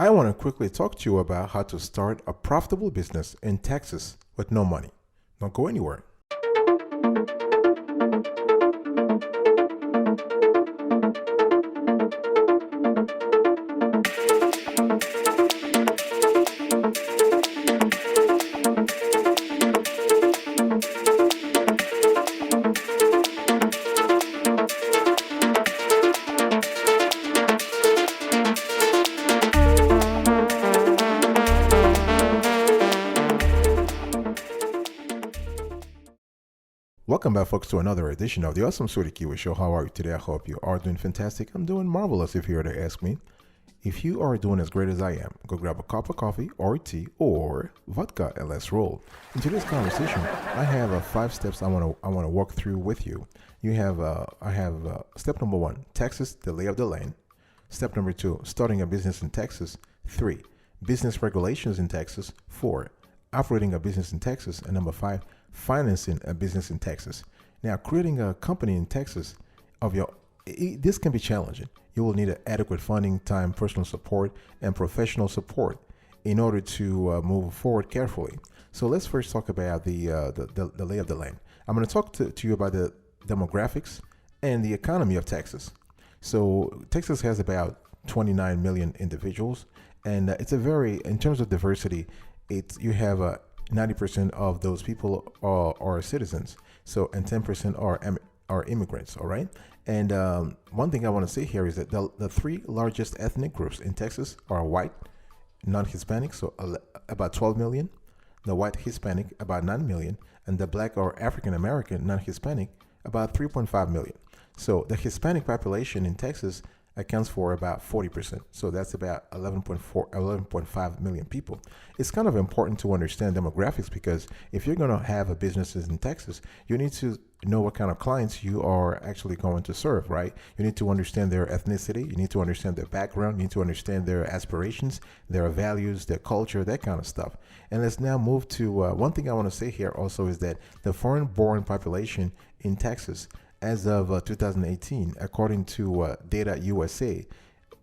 I want to quickly talk to you about how to start a profitable business in Texas with no money. Don't go anywhere. Welcome back, folks, to another edition of the Awesome Sweetie Kiwi Show. How are you today? I hope you are doing fantastic. I'm doing marvelous if you were to ask me. If you are doing as great as I am, go grab a cup of coffee or tea or vodka and let's roll. In today's conversation, I have 5 steps I want to walk through with you. I have step number 1, Texas, the lay of the land. Step number 2, starting a business in Texas. 3, business regulations in Texas. 4, operating a business in Texas. And number 5, financing a business in Texas. Now, creating a company in Texas this can be challenging. You will need adequate funding, time, personal support, and professional support in order to move forward carefully. So let's first talk about the lay of the land. I'm going to talk to you about the demographics and the economy of Texas. So Texas has about 29 million individuals, and in terms of diversity, you have 90% of those people are citizens. So, and 10% are immigrants. All right. And one thing I want to say here is that the 3 largest ethnic groups in Texas are white, non-Hispanic, so about 12 million, the white Hispanic, about 9 million, and the black or African American non-Hispanic, about 3.5 million. So the Hispanic population in Texas accounts for about 40%. So that's about 11.5 million people. It's kind of important to understand demographics because if you're going to have a businesses in Texas, you need to know what kind of clients you are actually going to serve, right? You need to understand their ethnicity. You need to understand their background. You need to understand their aspirations, their values, their culture, that kind of stuff. And let's now move to one thing I want to say here also is that the foreign-born population in Texas as of 2018, according to Data USA,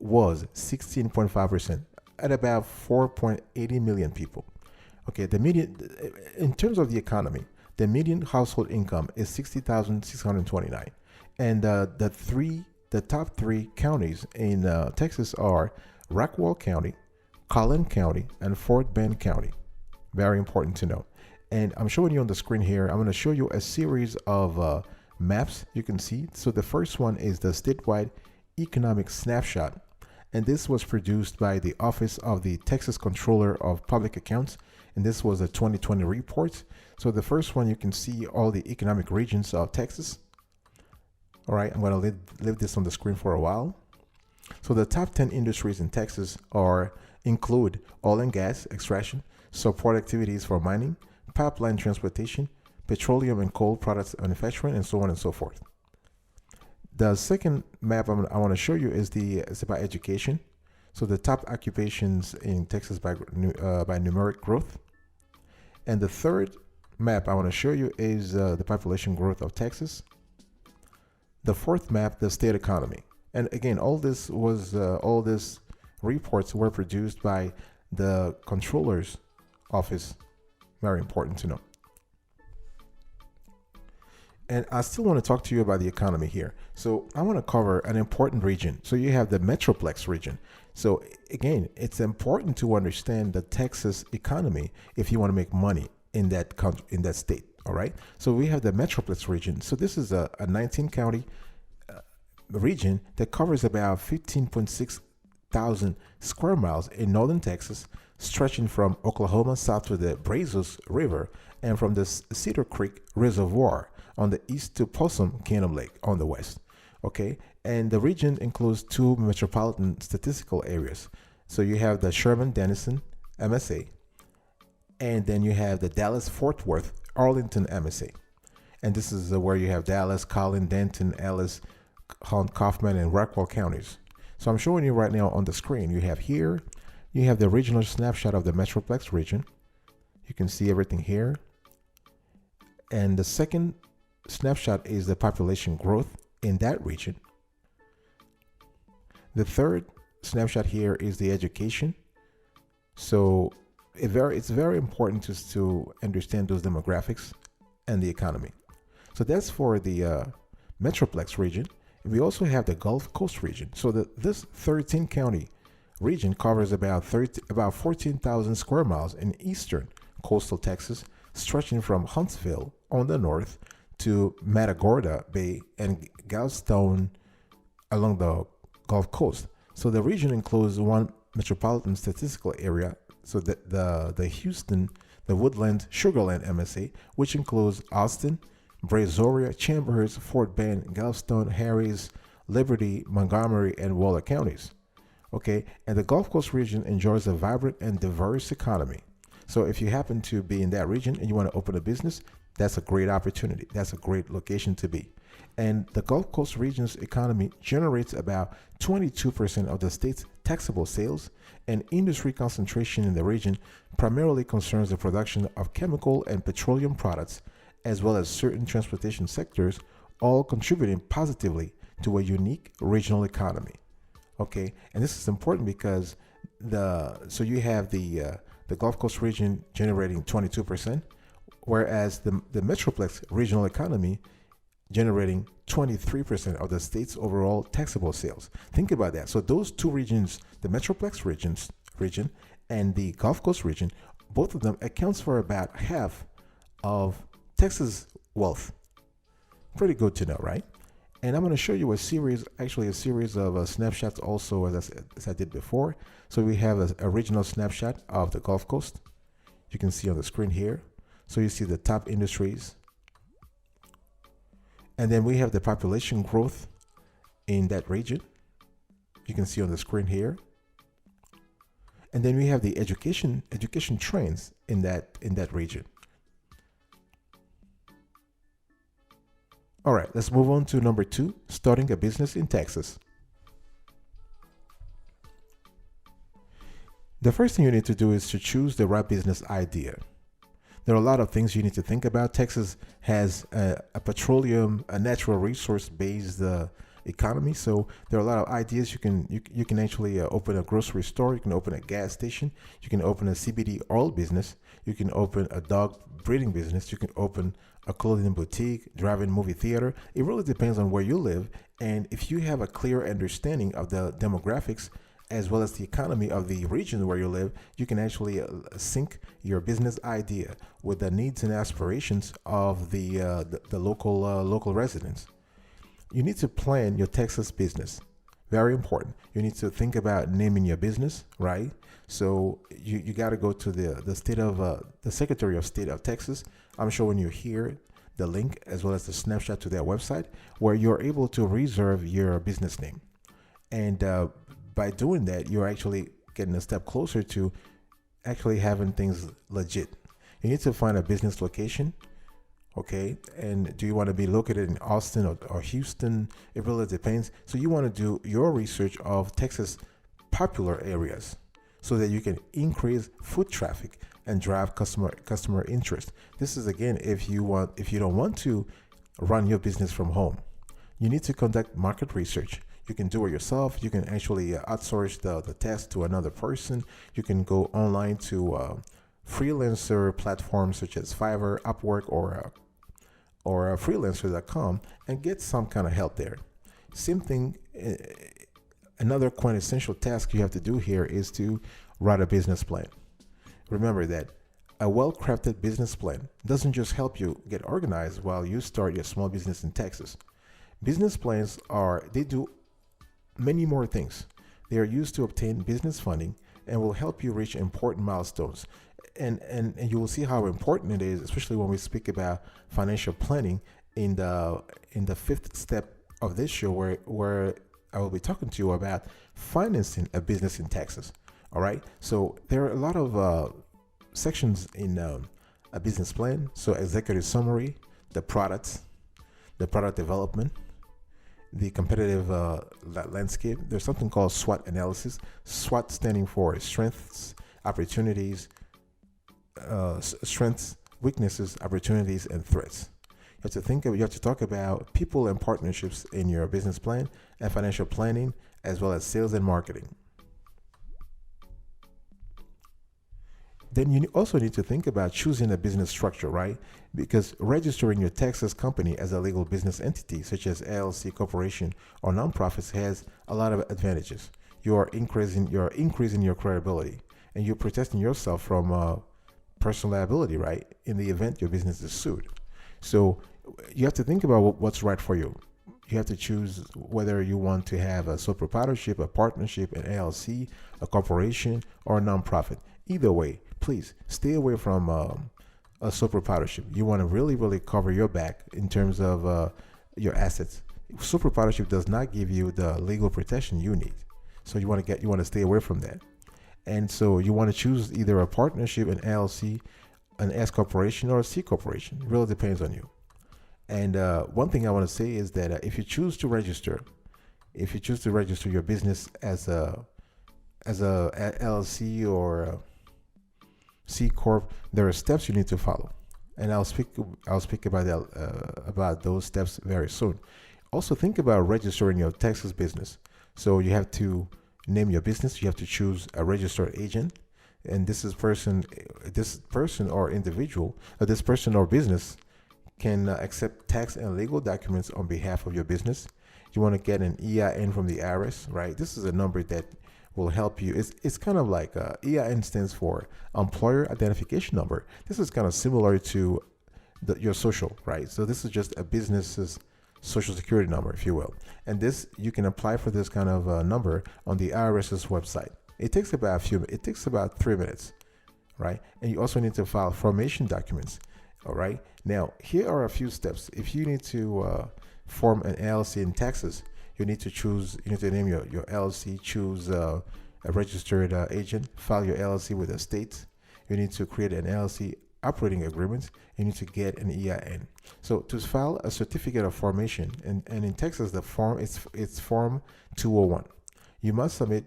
was 16.5% at about 4.80 million people. Okay, in terms of the economy, the median household income is $60,629, and the top 3 counties in Texas are Rockwall County, Collin County, and Fort Bend County. Very important to know. And I'm showing you on the screen here. I'm going to show you a series of maps you can see. So the first one is the statewide economic snapshot, and this was produced by the Office of the Texas Controller of Public Accounts, and this was a 2020 report. So the first one, you can see all the economic regions of Texas. All right, I'm going to leave this on the screen for a while. So the top 10 industries in Texas include oil and gas extraction, support activities for mining, pipeline transportation, petroleum and coal products manufacturing, and so on and so forth. The second map I want to show you is about education. So the top occupations in Texas by numeric growth. And the third map I want to show you is the population growth of Texas. The fourth map, the state economy. And again, all these reports were produced by the Controller's Office. Very important to know. And I still want to talk to you about the economy here. So I want to cover an important region. So you have the Metroplex region. So again, it's important to understand the Texas economy if you want to make money in that country, in that state. All right. So we have the Metroplex region. So this is a 19 county region that covers about 15.6 thousand square miles in northern Texas, stretching from Oklahoma south to the Brazos River and from the Cedar Creek Reservoir on the east to Possum Kingdom Lake on the west. Okay, and the region includes 2 metropolitan statistical areas. So you have the Sherman-Denison MSA, and then you have the Dallas-Fort Worth Arlington MSA. And this is where you have Dallas, Collin, Denton, Ellis, Hunt, Kaufman, and Rockwall counties. So I'm showing you right now on the screen. You have the regional snapshot of the Metroplex region. You can see everything here. And the second snapshot is the population growth in that region. The third snapshot here is the education So it's very important just to understand those demographics and the economy. So that's for the Metroplex region. We also have the Gulf Coast region. So this 13 county region covers about 14,000 square miles in eastern coastal Texas, stretching from Huntsville on the north to Matagorda Bay and Galveston along the Gulf Coast. So the region includes one metropolitan statistical area, so the Houston, the Woodland, Sugarland MSA, which includes Austin, Brazoria, Chambers, Fort Bend, Galveston, Harris, Liberty, Montgomery, and Waller counties. Okay, and the Gulf Coast region enjoys a vibrant and diverse economy. So if you happen to be in that region and you want to open a business, that's a great opportunity. That's a great location to be. And the Gulf Coast region's economy generates about 22% of the state's taxable sales, and industry concentration in the region primarily concerns the production of chemical and petroleum products, as well as certain transportation sectors, all contributing positively to a unique regional economy. Okay, and this is important because so you have the Gulf Coast region generating 22%, whereas the Metroplex regional economy generating 23% of the state's overall taxable sales. Think about that. So those two regions, the Metroplex region and the Gulf Coast region, both of them accounts for about half of Texas wealth. Pretty good to know, right? And I'm going to show you a series of snapshots also, as I did before. So we have a regional snapshot of the Gulf Coast. You can see on the screen here. So you see the top industries. And then we have the population growth in that region. You can see on the screen here. And then we have the education trends in that region. All right, let's move on to number 2, starting a business in Texas. The first thing you need to do is to choose the right business idea. There are a lot of things you need to think about. Texas has a petroleum, a natural resource-based economy, so there are a lot of ideas. You can actually open a grocery store. You can open a gas station. You can open a CBD oil business. You can open a dog breeding business. You can open a clothing boutique, drive-in movie theater. It really depends on where you live, and if you have a clear understanding of the demographics as well as the economy of the region where you live, you can actually sync your business idea with the needs and aspirations of the local residents. You need to plan your Texas business. Very important. You need to think about naming your business, right? So you got to go to the Secretary of State of Texas. I'm showing you here the link as well as the snapshot to their website where you're able to reserve your business name. And by doing that, you're actually getting a step closer to actually having things legit. You need to find a business location. Okay, and do you want to be located in Austin or Houston? It really depends. So you want to do your research of Texas popular areas so that you can increase foot traffic and drive customer interest. This is again if you don't want to run your business from home. You need to conduct market research. You can do it yourself. You can actually outsource the test to another person. You can go online to freelancer platforms such as Fiverr, Upwork, or freelancer.com and get some kind of help there. Same thing, another quintessential task you have to do here is to write a business plan. Remember that a well-crafted business plan doesn't just help you get organized while you start your small business in Texas. Business plans they do many more things. They are used to obtain business funding and will help you reach important milestones. And you will see how important it is, especially when we speak about financial planning in the fifth step of this show, where I will be talking to you about financing a business in Texas. All right. So there are a lot of sections in a business plan. So executive summary, the product development, the competitive landscape. There's something called SWOT analysis. SWOT standing for strengths, opportunities, weaknesses, opportunities, and threats. You have to talk about people and partnerships in your business plan and financial planning, as well as sales and marketing. Then you also need to think about choosing a business structure, right? Because registering your Texas company as a legal business entity, such as LLC, corporation, or nonprofits, has a lot of advantages. You are increasing your credibility, and you're protecting yourself from personal liability, right? In the event your business is sued. So you have to think about what's right for you. You have to choose whether you want to have a sole proprietorship, a partnership, an LLC, a corporation, or a nonprofit. Either way, please stay away from a sole proprietorship. You want to really, really cover your back in terms of your assets. Sole proprietorship does not give you the legal protection you need, so you want to stay away from that. And so you want to choose either a partnership, an LLC, an S corporation, or a C corporation. It really depends on you. And one thing I want to say is that if you choose to register your business as a LLC or a C corp, there are steps you need to follow, and I'll speak about that about those steps very soon. Also, think about registering your Texas business. So you have to name your business. You have to choose a registered agent, and this person or individual, this person or business can accept tax and legal documents on behalf of your business. You want to get an EIN from the IRS, right? This is a number that will help you. It's kind of like EIN stands for Employer Identification Number. This is kind of similar to your social, right? So this is just a business's social security number, if you will. And this, you can apply for this kind of number on the IRS's website. It takes about 3 minutes, right? And you also need to file formation documents. All right. Now, here are a few steps. If you need to form an LLC in Texas, you need to name your LLC, choose a registered agent, file your LLC with the state. You need to create an LLC operating agreement. You need to get an EIN. So to file a certificate of formation, and in Texas, the form it's Form 201. You must submit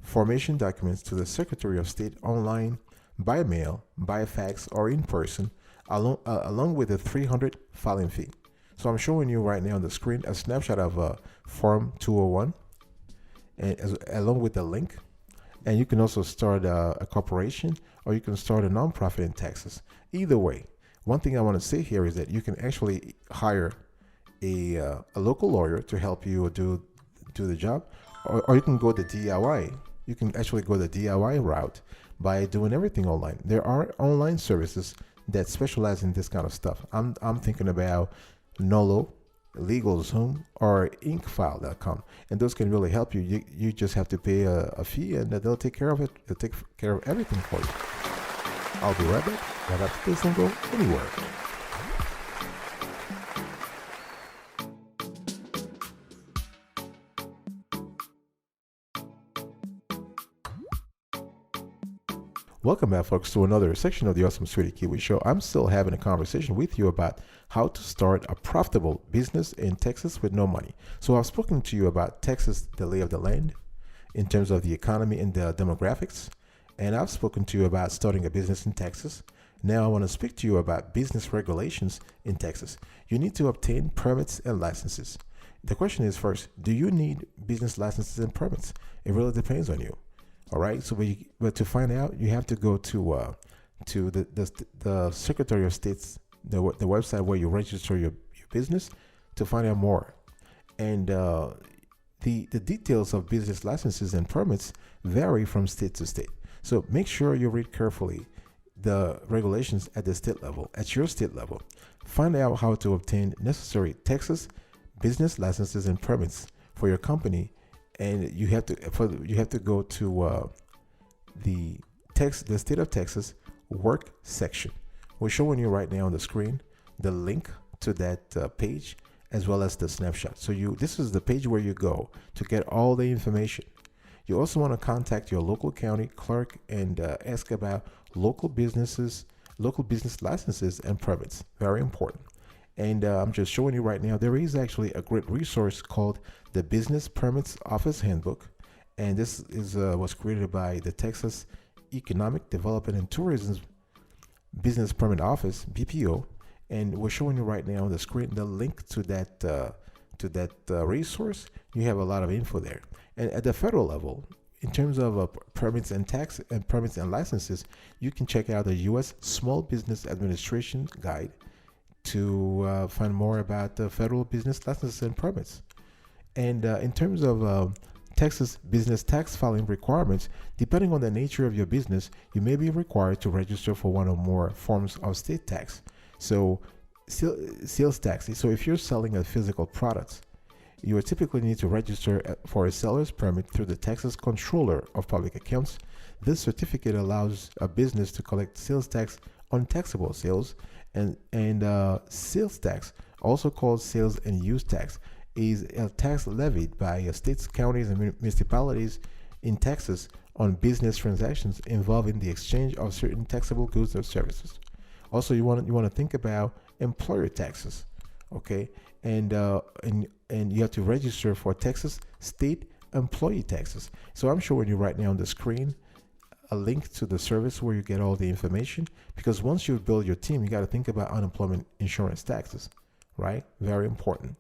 formation documents to the Secretary of State online, by mail, by fax, or in person, along with a $300 filing fee. So I'm showing you right now on the screen a snapshot of Form 201, and along with the link. And you can also start a corporation, or you can start a nonprofit in Texas. Either way, one thing I want to say here is that you can actually hire a local lawyer to help you do the job, or you can go the DIY. You can actually go the DIY route by doing everything online. There are online services that specialize in this kind of stuff. I'm thinking about Nolo, LegalZoom, or Inkfile.com, and those can really help you. You just have to pay a fee, and they'll take care of it. They'll take care of everything for you. I'll be right back. Right after this, don't go anywhere. Welcome back, folks, to another section of the Awesome Sweetie Kiwi Show. I'm still having a conversation with you about how to start a profitable business in Texas with no money. So I've spoken to you about Texas, the lay of the land, in terms of the economy and the demographics. And I've spoken to you about starting a business in Texas. Now I want to speak to you about business regulations in Texas. You need to obtain permits and licenses. The question is, first, do you need business licenses and permits? It really depends on you. All right. So, but to find out, you have to go to the Secretary of State's the website where you register your business to find out more. And the details of business licenses and permits vary from state to state. So make sure you read carefully the regulations at the state level, at your state level. Find out how to obtain necessary Texas business licenses and permits for your company. And you have to go to the state of Texas work section. We're showing you right now on the screen the link to that page, as well as the snapshot. So this is the page where you go to get all the information. You also want to contact your local county clerk and ask about local business licenses and permits. Very important. And I'm just showing you right now, there is actually a great resource called the Business Permits Office Handbook. And this was created by the Texas Economic Development and Tourism Business Permit Office, BPO. And we're showing you right now on the screen the link to that resource. You have a lot of info there. And at the federal level, in terms of permits and permits and licenses, you can check out the U.S. Small Business Administration Guide to find more about the federal business licenses and permits. And in terms of Texas business tax filing requirements, depending on the nature of your business, you may be required to register for one or more forms of state tax. So sales tax. So if you're selling a physical product, you will typically need to register for a seller's permit through the Texas Controller of Public Accounts. This certificate allows a business to collect sales tax on taxable sales, and sales tax, also called sales and use tax, is a tax levied by states, counties, and municipalities in Texas on business transactions involving the exchange of certain taxable goods or services. Also, you want to think about employer taxes, okay? And you have to register for Texas state employee taxes. So I'm showing you right now on the screen a link to the service where you get all the information, because once you build your team, you got to think about unemployment insurance taxes, right? Very important.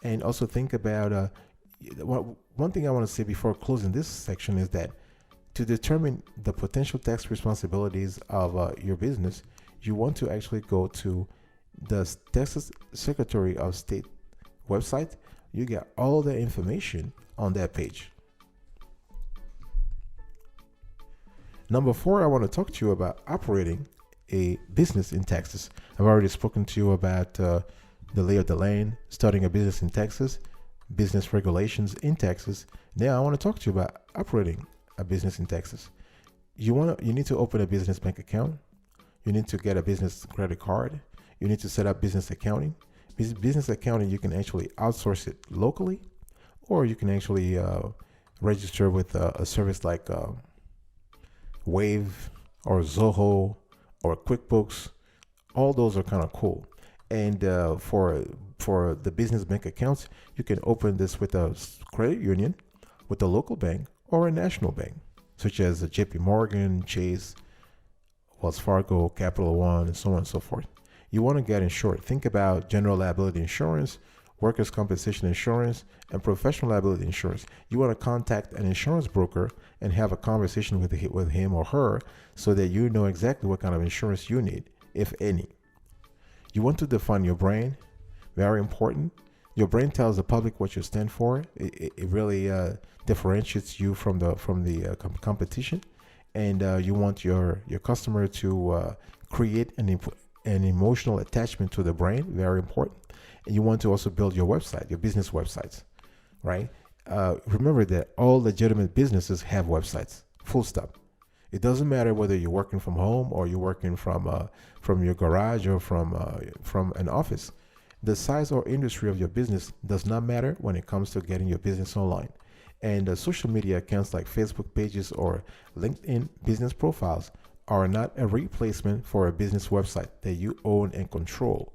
And also think about one thing I want to say before closing this section is that to determine the potential tax responsibilities of your business, you want to actually go to the Texas Secretary of State website. You get all the information on that page. Number 4, I want to talk to you about operating a business in Texas. I've already spoken to you about the lay of the land, starting a business in Texas, business regulations in Texas. Now I want to talk to you about operating a business in Texas. You need to open a business bank account. You need to get a business credit card. You need to set up business accounting. Business accounting, you can actually outsource it locally, or you can actually register with a service like Wave or Zoho or QuickBooks. All those are kind of cool. And for the business bank accounts, you can open this with a credit union, with a local bank, or a national bank, such as JP Morgan, Chase, Wells Fargo, Capital One, and so on and so forth. You want to get insured. Think about general liability insurance, workers' compensation insurance, and professional liability insurance. You want to contact an insurance broker and have a conversation with him or her so that you know exactly what kind of insurance you need, if any. You want to define your brand. Very important. Your brand tells the public what you stand for. It really differentiates you from the competition, and you want your customer to create an emotional attachment to the brand. Very important. And you want to also build your website, your business websites, right? Remember that all legitimate businesses have websites. Full stop. It doesn't matter whether you're working from home or you're working from your garage or from an office. The size or industry of your business does not matter when it comes to getting your business online. And social media accounts like Facebook pages or LinkedIn business profiles are not a replacement for a business website that you own and control.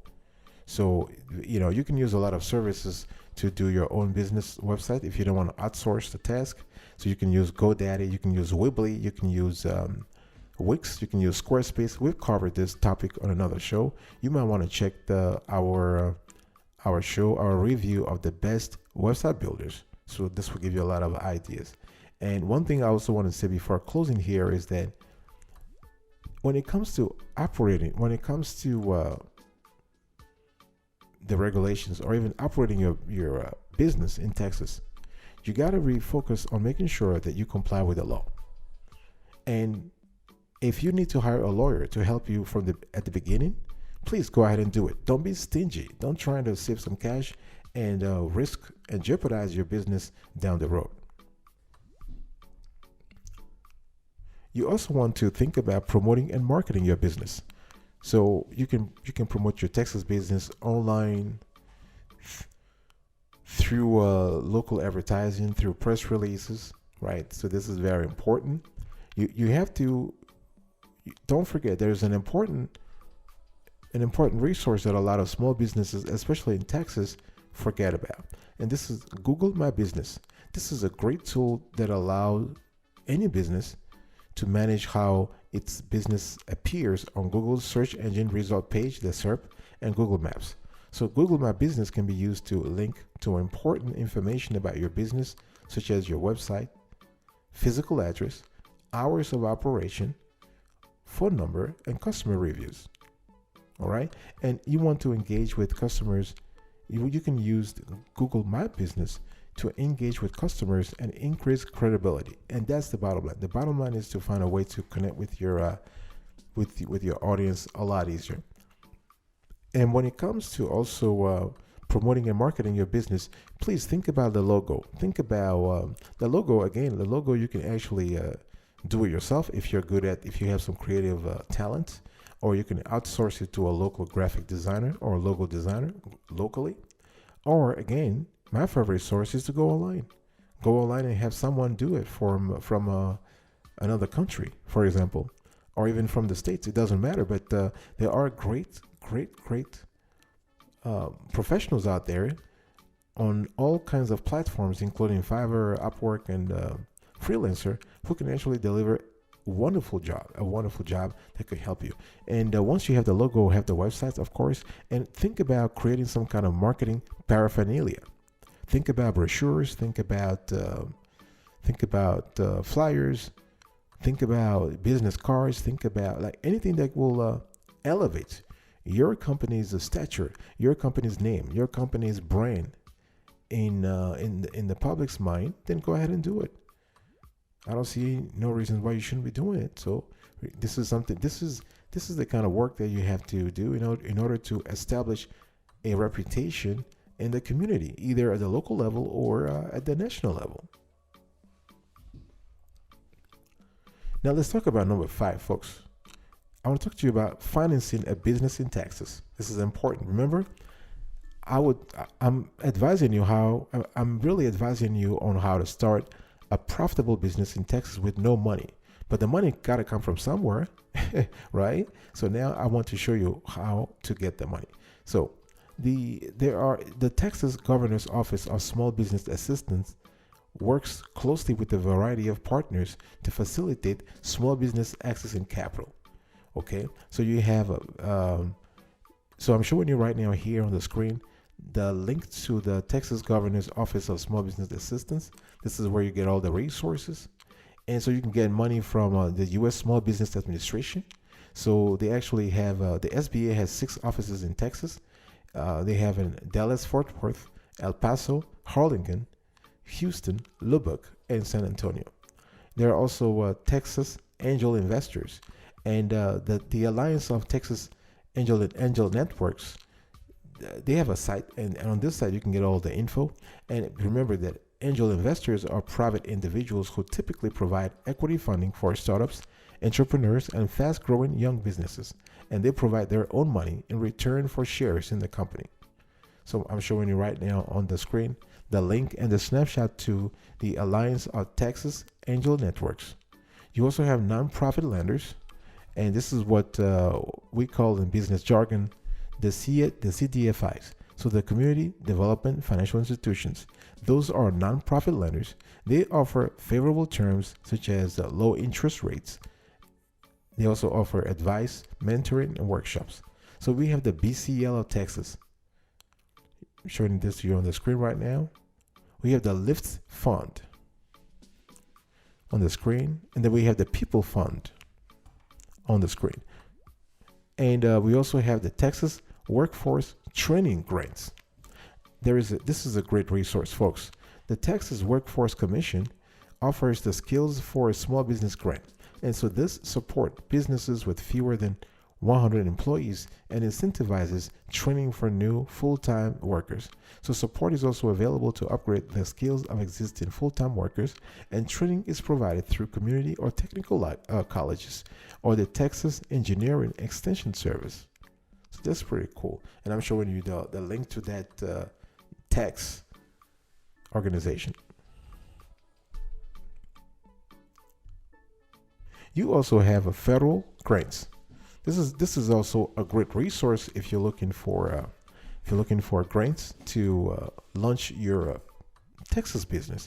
So, you can use a lot of services to do your own business website if you don't want to outsource the task. So you can use GoDaddy, you can use Weebly, you can use Wix, you can use Squarespace. We've covered this topic on another show. You might want to check our review of the best website builders. So this will give you a lot of ideas. And one thing I also want to say before closing here is that when it comes to operating, when it comes to the regulations or even operating your business in Texas, you got to refocus on making sure that you comply with the law. And if you need to hire a lawyer to help you at the beginning, please go ahead and do it. Don't be stingy. Don't try to save some cash and risk and jeopardize your business down the road. You also want to think about promoting and marketing your business. So you can promote your Texas business online through local advertising, through press releases, right? So this is very important. You have to, don't forget, there's an important resource that a lot of small businesses, especially in Texas, forget about. And this is Google My Business. This is a great tool that allows any business to manage how its business appears on Google's search engine result page, the SERP, and Google Maps. So Google My Business can be used to link to important information about your business, such as your website, physical address, hours of operation, phone number, and customer reviews. All right. And you want to engage with customers, you can use Google My Business to engage with customers and increase credibility. And that's the bottom line. The bottom line is to find a way to connect with your audience a lot easier. And when it comes to also promoting and marketing your business, please think about the logo. Think about the logo. Again, the logo you can actually do it yourself if if you have some creative talent, or you can outsource it to a local graphic designer or logo designer locally. Or again, my favorite source is to go online. Go online and have someone do it from another country, for example, or even from the States. It doesn't matter, but there are great professionals out there on all kinds of platforms, including Fiverr, Upwork, and Freelancer, who can actually deliver a wonderful job that could help you. And once you have the logo, have the websites, of course, and think about creating some kind of marketing paraphernalia. Think about brochures. Think about flyers. Think about business cards. Think about like anything that will elevate your company's stature, your company's name, your company's brand in the public's mind. Then go ahead and do it. I don't see no reason why you shouldn't be doing it. So this is something. This is the kind of work that you have to do in order to establish a reputation in the community, either at the local level or at the national level. Now let's talk about number 5, folks. I want to talk to you about financing a business in Texas. This is important. Remember, I'm really advising you on how to start a profitable business in Texas with no money. But the money got to come from somewhere, right? So now I want to show you how to get the money. So the Texas Governor's Office of Small Business Assistance works closely with a variety of partners to facilitate small business accessing capital. Okay, so you have so I'm showing you right now here on the screen the link to the Texas Governor's Office of Small Business Assistance. This is where you get all the resources, and so you can get money from the U.S. Small Business Administration. So they actually have the SBA has 6 offices in Texas. They have in Dallas, Fort Worth, El Paso, Harlingen, Houston, Lubbock, and San Antonio. There are also Texas Angel Investors, and the Alliance of Texas Angel Networks. They have a site, and on this site you can get all the info. And remember that angel investors are private individuals who typically provide equity funding for startups, entrepreneurs, and fast-growing young businesses, and they provide their own money in return for shares in the company. So I'm showing you right now on the screen the link and the snapshot to the Alliance of Texas Angel Networks. You also have nonprofit lenders, and this is what we call in business jargon the CDFIs. So the Community Development Financial Institutions. Those are nonprofit lenders. They offer favorable terms such as low interest rates. They also offer advice, mentoring, and workshops. So we have the BCL of Texas. I'm showing this to you on the screen right now. We have the Lift Fund on the screen, and then we have the People Fund on the screen. And we also have the Texas Workforce Training Grants. This is a great resource, folks. The Texas Workforce Commission offers the Skills for a Small Business Grant. And so this supports businesses with fewer than 100 employees and incentivizes training for new full-time workers. So support is also available to upgrade the skills of existing full-time workers, and training is provided through community or technical colleges or the Texas Engineering Extension Service. So that's pretty cool. And I'm showing you the link to that tax organization. You also have a federal grants. This is also a great resource if you're looking for grants to launch your Texas business.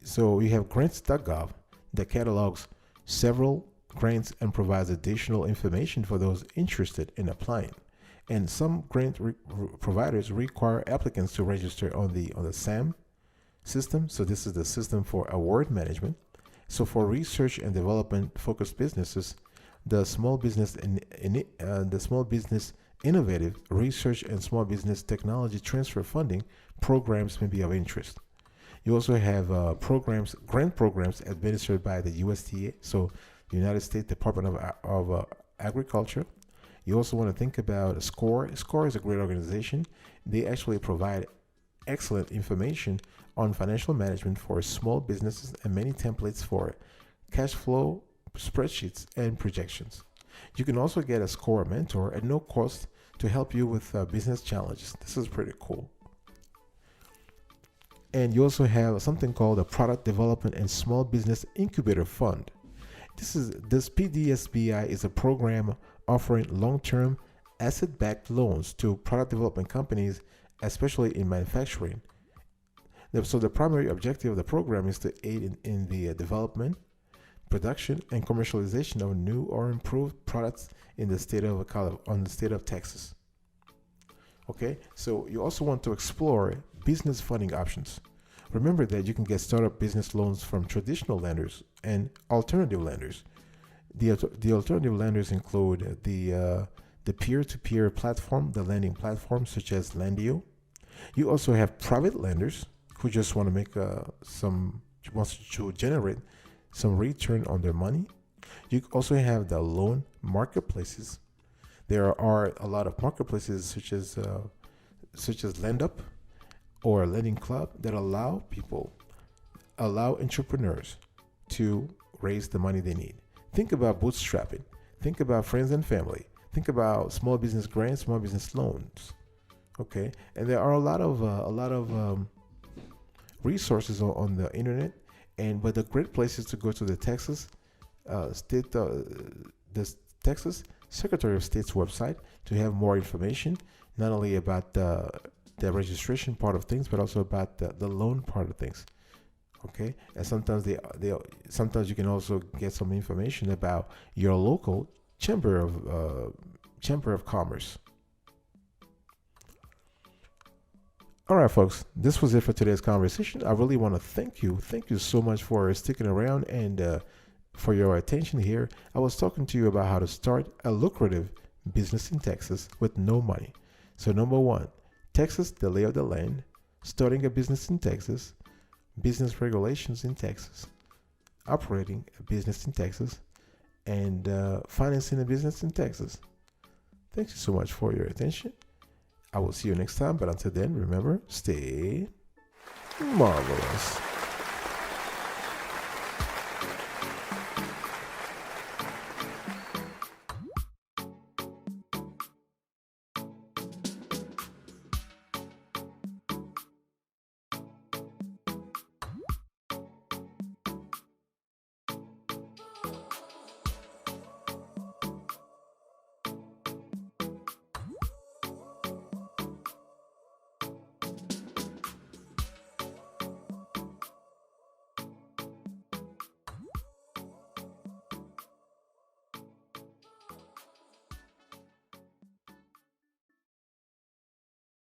So you have grants.gov that catalogs several grants and provides additional information for those interested in applying. And some grant providers require applicants to register on the SAM system. So this is the system for award management. So for research and development focused businesses, the small business the small business innovative research and small business technology transfer funding programs may be of interest. You also have grant programs administered by the USDA, so the United States Department of Agriculture. You also want to think about SCORE. SCORE is a great organization. They actually provide excellent information on financial management for small businesses and many templates for cash flow spreadsheets and projections. You can also get a SCORE mentor at no cost to help you with business challenges. This is pretty cool. And you also have something called a Product Development and Small Business Incubator Fund. This PDSBI is a program offering long-term asset-backed loans to product development companies, especially in manufacturing. So the primary objective of the program is to aid in the development, production, and commercialization of new or improved products in the state of Texas. Okay, so you also want to explore business funding options. Remember that you can get startup business loans from traditional lenders and alternative lenders. The alternative lenders include the peer-to-peer platform, the lending platforms such as Lendio. You also have private lenders who just want to make wants to generate some return on their money. You also have the loan marketplaces. There are a lot of marketplaces such as LendUp or Lending Club that allow entrepreneurs to raise the money they need. Think about bootstrapping. Think about friends and family. Think about small business grants, small business loans. Okay, and there are a lot of resources on the internet, but the great places to go to the Texas Texas Secretary of State's website to have more information, not only about the registration part of things, but also about the loan part of things. Okay, and sometimes sometimes you can also get some information about your local chamber of commerce. All right, folks, this was it for today's conversation. I really want to thank you so much for sticking around and for your attention here. I was talking to you about how to start a lucrative business in Texas with no money. So number one, Texas, the lay of the land, starting a business in Texas, business regulations in Texas, operating a business in Texas, and financing a business in Texas. Thank you so much for your attention. I will see you next time, but until then, remember, stay marvelous.